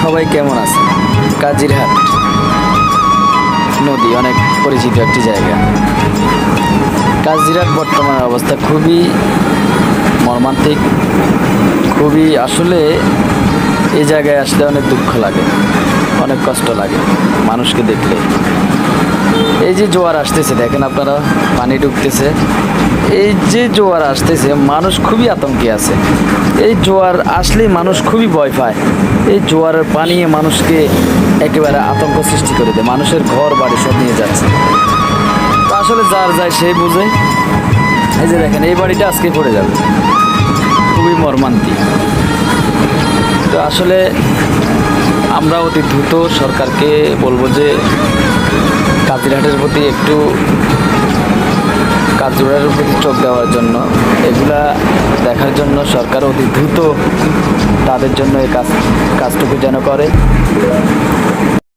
সবাই কেমন আছে? কাজিরহাট নদী অনেক পরিচিত একটি জায়গা। কাজিরহাট বর্তমান অবস্থা খুবই মর্মান্তিক, খুবই আসলে এই জায়গায় আসলে অনেক দুঃখ লাগে, অনেক কষ্ট লাগে মানুষকে দেখলে। এই যে জোয়ার আসতেছে দেখেন আপনারা, পানি ঢুকতেছে, এই যে জোয়ার আসতেছে মানুষ খুবই আতঙ্কে আছে। এই জোয়ার আসলেই মানুষ খুবই ভয় পায়। এই জোয়ারের পানি মানুষকে একেবারে আতঙ্ক সৃষ্টি করে দেয়, মানুষের ঘর বাড়ি সব নিয়ে যাচ্ছে। তো আসলে যার যায় সেই বুঝে। এই যে দেখেন এই বাড়িটা আজকে পড়ে যাবে, খুবই মর্মান্তিক। তো আসলে আমরা অতি দ্রুত সরকারকে বলবো যে কাজিরহাটের প্রতি কাজিরহাটের প্রতি চোখ দেওয়ার জন্য, এগুলা দেখার জন্য সরকার অতি দ্রুত তাদের জন্য এই কাজটুকু যেন করে।